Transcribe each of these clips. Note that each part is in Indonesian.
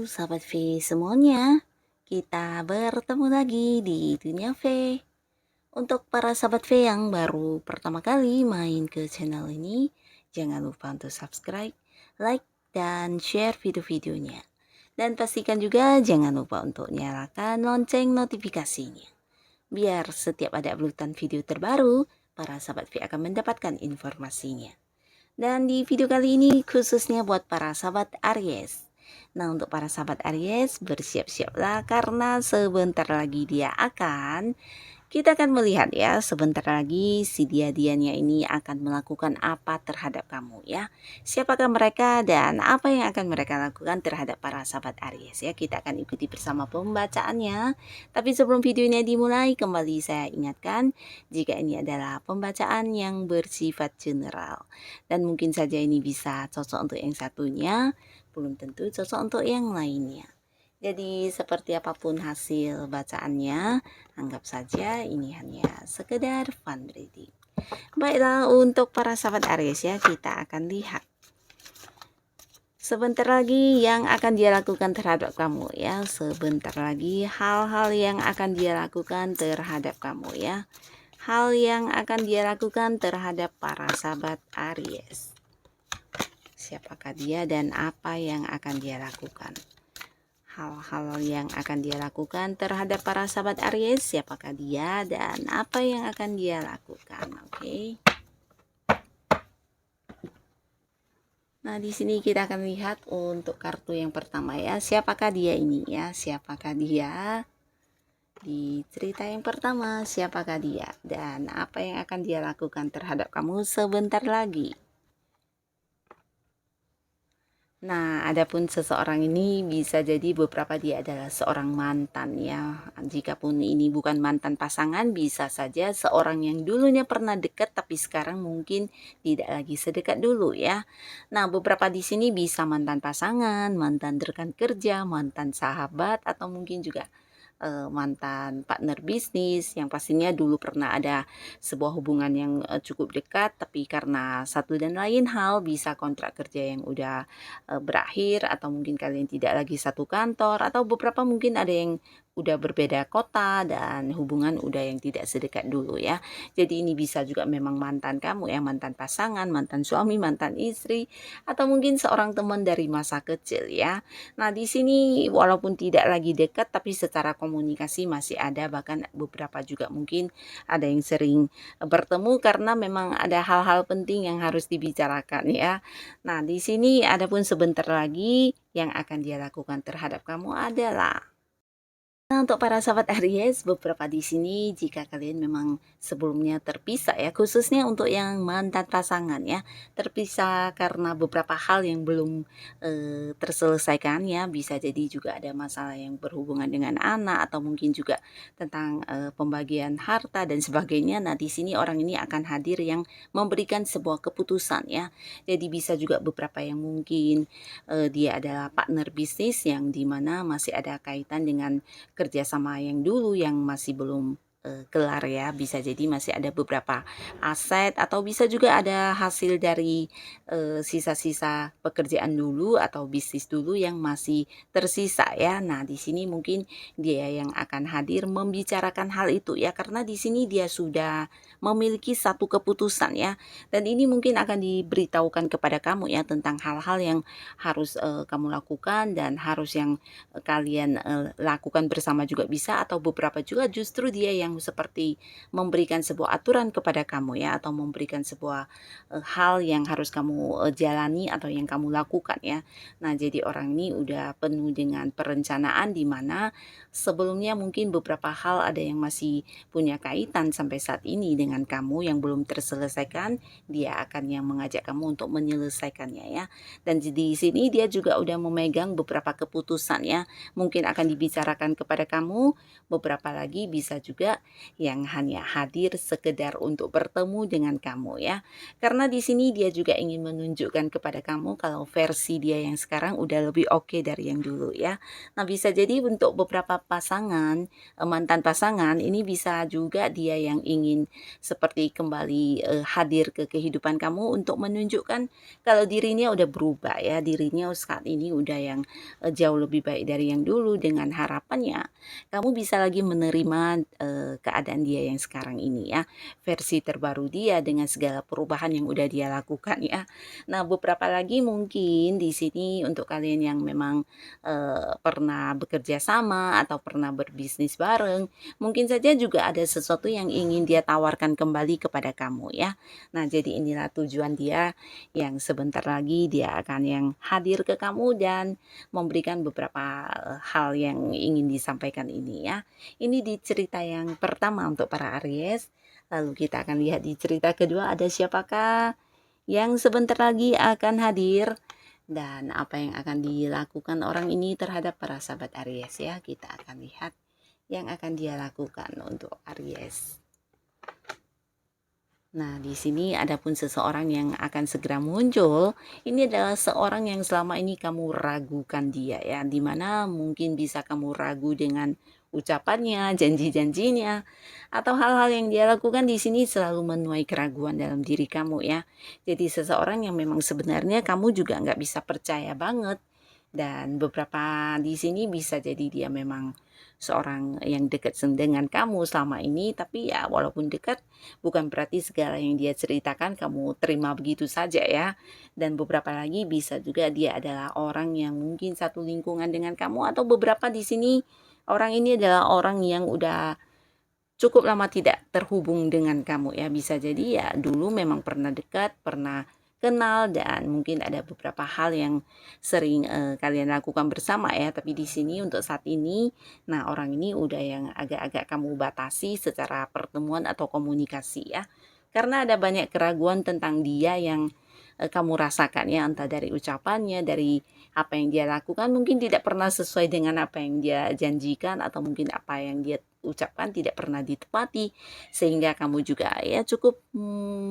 sahabat V semuanya, kita bertemu lagi di dunia V. Untuk para sahabat V yang baru pertama kali main ke channel ini, jangan lupa untuk subscribe, like, dan share video-videonya. Dan pastikan juga jangan lupa untuk nyalakan lonceng notifikasinya. Biar setiap ada uploadan video terbaru, para sahabat V akan mendapatkan informasinya. Dan di video kali ini khususnya buat para sahabat Aries. Nah, untuk para sahabat Aries, bersiap-siaplah karena sebentar lagi kita akan melihat ya, sebentar lagi si dia-dianya ini akan melakukan apa terhadap kamu ya. Siapakah mereka dan apa yang akan mereka lakukan terhadap para sahabat Aries ya. Kita akan ikuti bersama pembacaannya. Tapi sebelum videonya dimulai, kembali saya ingatkan jika ini adalah pembacaan yang bersifat general. Dan mungkin saja ini bisa cocok untuk yang satunya, belum tentu cocok untuk yang lainnya. Jadi seperti apapun hasil bacaannya, anggap saja ini hanya sekedar fun reading. Baiklah, untuk para sahabat Aries ya, kita akan lihat sebentar lagi yang akan dia lakukan terhadap kamu ya. Sebentar lagi hal-hal yang akan dia lakukan terhadap kamu ya. Hal yang akan dia lakukan terhadap para sahabat Aries. Siapakah dia dan apa yang akan dia lakukan? Hal-hal yang akan dia lakukan terhadap para sahabat Aries, siapakah dia dan apa yang akan dia lakukan. Oke. Nah, di sini kita akan lihat untuk kartu yang pertama ya, siapakah dia ini ya, siapakah dia. Di cerita yang pertama, siapakah dia dan apa yang akan dia lakukan terhadap kamu sebentar lagi. Nah, adapun seseorang ini bisa jadi beberapa dia adalah seorang mantan ya. Jikapun ini bukan mantan pasangan, bisa saja seorang yang dulunya pernah dekat tapi sekarang mungkin tidak lagi sedekat dulu ya. Nah, beberapa di sini bisa mantan pasangan, mantan rekan kerja, mantan sahabat, atau mungkin juga mantan partner bisnis yang pastinya dulu pernah ada sebuah hubungan yang cukup dekat, tapi karena satu dan lain hal bisa kontrak kerja yang udah berakhir, atau mungkin kalian tidak lagi satu kantor, atau beberapa mungkin ada yang udah berbeda kota dan hubungan udah yang tidak sedekat dulu ya. Jadi ini bisa juga memang mantan kamu ya, mantan pasangan, mantan suami, mantan istri, atau mungkin seorang teman dari masa kecil ya. Nah, di sini walaupun tidak lagi dekat tapi secara komunikasi masih ada, bahkan beberapa juga mungkin ada yang sering bertemu karena memang ada hal-hal penting yang harus dibicarakan ya. Nah, di sini adapun sebentar lagi yang akan dia lakukan terhadap kamu adalah, nah, untuk para sahabat Aries, beberapa di sini jika kalian memang sebelumnya terpisah ya, khususnya untuk yang mantan pasangan ya, terpisah karena beberapa hal yang belum terselesaikan ya, bisa jadi juga ada masalah yang berhubungan dengan anak, atau mungkin juga tentang pembagian harta dan sebagainya. Nah, di sini orang ini akan hadir yang memberikan sebuah keputusan ya. Jadi bisa juga beberapa yang mungkin dia adalah partner bisnis yang dimana masih ada kaitan dengan kerjasama yang dulu yang masih belum kelar ya. Bisa jadi masih ada beberapa aset, atau bisa juga ada hasil dari sisa-sisa pekerjaan dulu atau bisnis dulu yang masih tersisa ya. Nah, di sini mungkin dia yang akan hadir membicarakan hal itu ya, karena di sini dia sudah memiliki satu keputusan ya. Dan ini mungkin akan diberitahukan kepada kamu ya tentang hal-hal yang harus kamu lakukan dan harus yang kalian lakukan bersama juga bisa, atau beberapa juga justru dia yang seperti memberikan sebuah aturan kepada kamu ya, atau memberikan sebuah hal yang harus kamu jalani atau yang kamu lakukan ya. Nah, jadi orang ini udah penuh dengan perencanaan, di mana sebelumnya mungkin beberapa hal ada yang masih punya kaitan sampai saat ini dengan kamu yang belum terselesaikan, dia akan yang mengajak kamu untuk menyelesaikannya ya. Dan di sini dia juga udah memegang beberapa keputusan ya, mungkin akan dibicarakan kepada kamu, beberapa lagi bisa juga juga yang hanya hadir sekedar untuk bertemu dengan kamu ya. Karena di sini dia juga ingin menunjukkan kepada kamu kalau versi dia yang sekarang udah lebih oke dari yang dulu ya. Nah, bisa jadi untuk beberapa pasangan, mantan pasangan ini bisa juga dia yang ingin seperti kembali hadir ke kehidupan kamu untuk menunjukkan kalau dirinya udah berubah ya, dirinya saat ini udah yang jauh lebih baik dari yang dulu dengan harapannya kamu bisa lagi menerima keadaan dia yang sekarang ini ya, versi terbaru dia dengan segala perubahan yang udah dia lakukan ya. Nah, beberapa lagi mungkin di sini untuk kalian yang memang pernah bekerja sama atau pernah berbisnis bareng, mungkin saja juga ada sesuatu yang ingin dia tawarkan kembali kepada kamu ya. Nah, jadi inilah tujuan dia yang sebentar lagi dia akan yang hadir ke kamu dan memberikan beberapa hal yang ingin disampaikan ini ya. Ini di cerita yang pertama untuk para Aries. Lalu kita akan lihat di cerita kedua ada siapakah yang sebentar lagi akan hadir dan apa yang akan dilakukan orang ini terhadap para sahabat Aries ya. Kita akan lihat yang akan dia lakukan untuk Aries. Nah, di sini ada pun seseorang yang akan segera muncul. Ini adalah seorang yang selama ini kamu ragukan dia ya, dimana mungkin bisa kamu ragu dengan ucapannya, janji-janjinya, atau hal-hal yang dia lakukan di sini selalu menuai keraguan dalam diri kamu ya. Jadi seseorang yang memang sebenarnya kamu juga nggak bisa percaya banget. Dan beberapa di sini bisa jadi dia memang seorang yang dekat dengan kamu selama ini, tapi ya walaupun dekat bukan berarti segala yang dia ceritakan kamu terima begitu saja ya. Dan beberapa lagi bisa juga dia adalah orang yang mungkin satu lingkungan dengan kamu atau beberapa di sini orang ini adalah orang yang udah cukup lama tidak terhubung dengan kamu ya. Bisa jadi ya dulu memang pernah dekat, pernah kenal dan mungkin ada beberapa hal yang sering kalian lakukan bersama ya. Tapi di sini untuk saat ini, nah orang ini udah yang agak-agak kamu batasi secara pertemuan atau komunikasi ya. Karena ada banyak keraguan tentang dia yang kamu rasakan ya, entah dari ucapannya, dari apa yang dia lakukan mungkin tidak pernah sesuai dengan apa yang dia janjikan atau mungkin apa yang dia ucapkan tidak pernah ditepati sehingga kamu juga ya cukup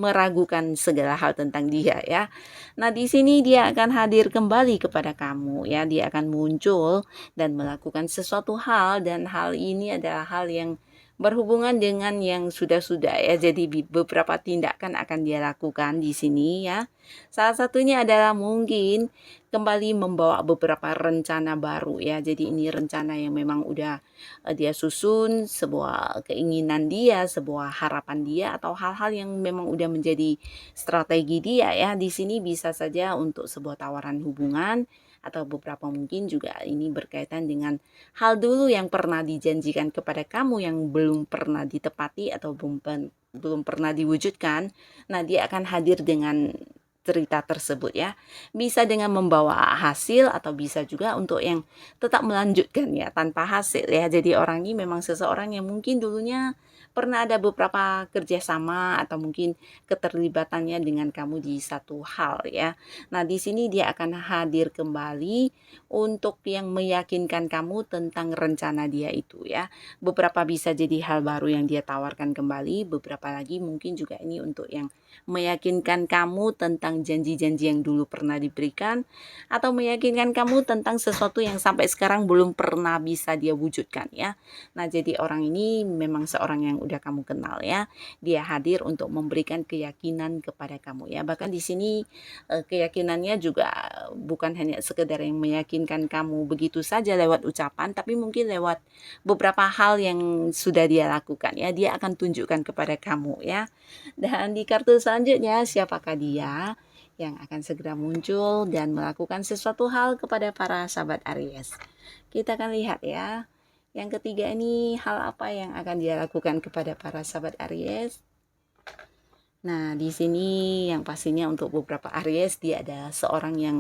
meragukan segala hal tentang dia ya. Nah, di sini dia akan hadir kembali kepada kamu ya, dia akan muncul dan melakukan sesuatu hal dan hal ini adalah hal yang berhubungan dengan yang sudah-sudah ya. Jadi beberapa tindakan akan dia lakukan di sini ya. Salah satunya adalah mungkin kembali membawa beberapa rencana baru ya. Jadi ini rencana yang memang udah dia susun, sebuah keinginan dia, sebuah harapan dia atau hal-hal yang memang udah menjadi strategi dia ya. Di sini bisa saja untuk sebuah tawaran hubungan atau beberapa mungkin juga ini berkaitan dengan hal dulu yang pernah dijanjikan kepada kamu yang belum pernah ditepati atau belum pernah diwujudkan. Nah, dia akan hadir dengan cerita tersebut ya. Bisa dengan membawa hasil atau bisa juga untuk yang tetap melanjutkan ya tanpa hasil ya. Jadi orang ini memang seseorang yang mungkin dulunya pernah ada beberapa kerjasama atau mungkin keterlibatannya dengan kamu di satu hal ya. Nah, di sini dia akan hadir kembali untuk yang meyakinkan kamu tentang rencana dia itu ya. Beberapa bisa jadi hal baru yang dia tawarkan kembali, beberapa lagi mungkin juga ini untuk yang meyakinkan kamu tentang janji-janji yang dulu pernah diberikan atau meyakinkan kamu tentang sesuatu yang sampai sekarang belum pernah bisa dia wujudkan ya. Nah, jadi orang ini memang seorang yang udah kamu kenal ya. Dia hadir untuk memberikan keyakinan kepada kamu ya. Bahkan di sini keyakinannya juga bukan hanya sekedar yang meyakinkan kamu begitu saja lewat ucapan, tapi mungkin lewat beberapa hal yang sudah dia lakukan ya. Dia akan tunjukkan kepada kamu ya. Dan di kartu selanjutnya siapakah dia yang akan segera muncul dan melakukan sesuatu hal kepada para sahabat Aries. Kita akan lihat ya. Yang ketiga ini hal apa yang akan dia lakukan kepada para sahabat Aries? Nah, di sini yang pastinya untuk beberapa Aries dia adalah seorang yang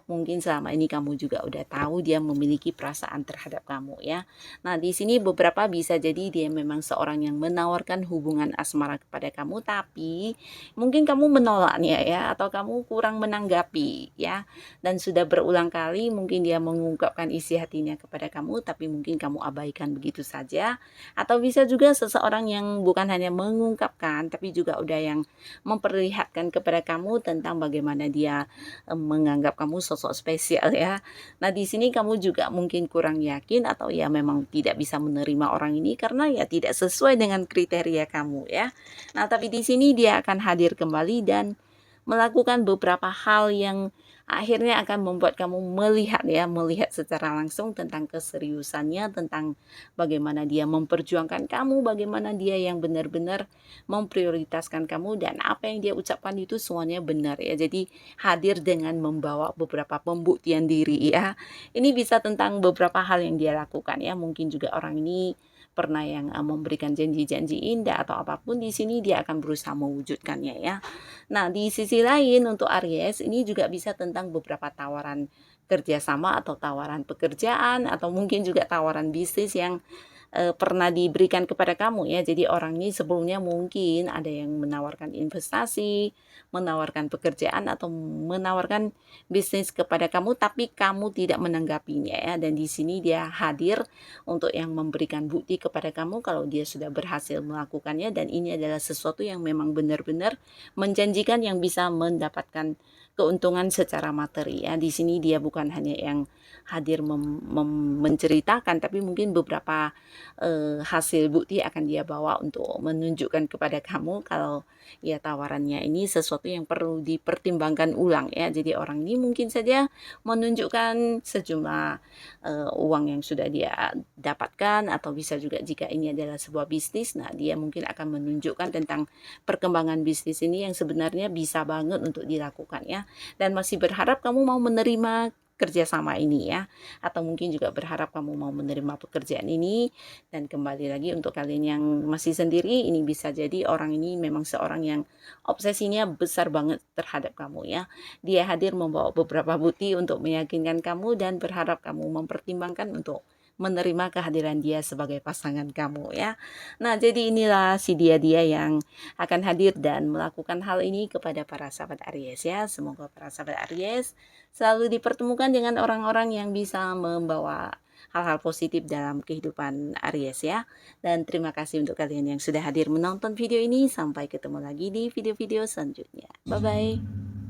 mungkin selama ini kamu juga udah tahu dia memiliki perasaan terhadap kamu ya. Nah, di sini beberapa bisa jadi dia memang seorang yang menawarkan hubungan asmara kepada kamu, tapi mungkin kamu menolaknya ya, atau kamu kurang menanggapi ya. Dan sudah berulang kali mungkin dia mengungkapkan isi hatinya kepada kamu, tapi mungkin kamu abaikan begitu saja. Atau bisa juga seseorang yang bukan hanya mengungkapkan, tapi juga udah yang memperlihatkan kepada kamu tentang bagaimana dia menganggap kamu sosok spesial ya. Nah, di sini kamu juga mungkin kurang yakin atau ya memang tidak bisa menerima orang ini karena ya tidak sesuai dengan kriteria kamu ya. Nah, tapi di sini dia akan hadir kembali dan melakukan beberapa hal yang akhirnya akan membuat kamu melihat secara langsung tentang keseriusannya, tentang bagaimana dia memperjuangkan kamu, bagaimana dia yang benar-benar memprioritaskan kamu, dan apa yang dia ucapkan itu semuanya benar ya. Jadi hadir dengan membawa beberapa pembuktian diri ya. Ini bisa tentang beberapa hal yang dia lakukan ya. Mungkin juga orang ini pernah yang memberikan janji-janji indah atau apapun, di sini dia akan berusaha mewujudkannya ya. Nah, di sisi lain untuk Aries ini juga bisa tentang beberapa tawaran kerjasama atau tawaran pekerjaan atau mungkin juga tawaran bisnis yang pernah diberikan kepada kamu ya. Jadi orang ini sebelumnya mungkin ada yang menawarkan investasi, menawarkan pekerjaan atau menawarkan bisnis kepada kamu, tapi kamu tidak menanggapinya ya. Dan di sini dia hadir untuk yang memberikan bukti kepada kamu kalau dia sudah berhasil melakukannya, dan ini adalah sesuatu yang memang benar-benar menjanjikan yang bisa mendapatkan keuntungan secara materi ya. Di sini dia bukan hanya yang hadir menceritakan, tapi mungkin beberapa hasil bukti akan dia bawa untuk menunjukkan kepada kamu kalau ya tawarannya ini sesuatu yang perlu dipertimbangkan ulang ya. Jadi orang ini mungkin saja menunjukkan sejumlah uang yang sudah dia dapatkan, atau bisa juga jika ini adalah sebuah bisnis, nah dia mungkin akan menunjukkan tentang perkembangan bisnis ini yang sebenarnya bisa banget untuk dilakukan ya, dan masih berharap kamu mau menerima kerjasama ini ya, atau mungkin juga berharap kamu mau menerima pekerjaan ini. Dan kembali lagi untuk kalian yang masih sendiri, ini bisa jadi orang ini memang seorang yang obsesinya besar banget terhadap kamu ya. Dia hadir membawa beberapa bukti untuk meyakinkan kamu dan berharap kamu mempertimbangkan untuk menerima kehadiran dia sebagai pasangan kamu ya. Nah, jadi inilah si dia yang akan hadir dan melakukan hal ini kepada para sahabat Aries ya. Semoga para sahabat Aries selalu dipertemukan dengan orang-orang yang bisa membawa hal-hal positif dalam kehidupan Aries ya. Dan terima kasih untuk kalian yang sudah hadir menonton video ini. Sampai ketemu lagi di video-video selanjutnya. Bye bye.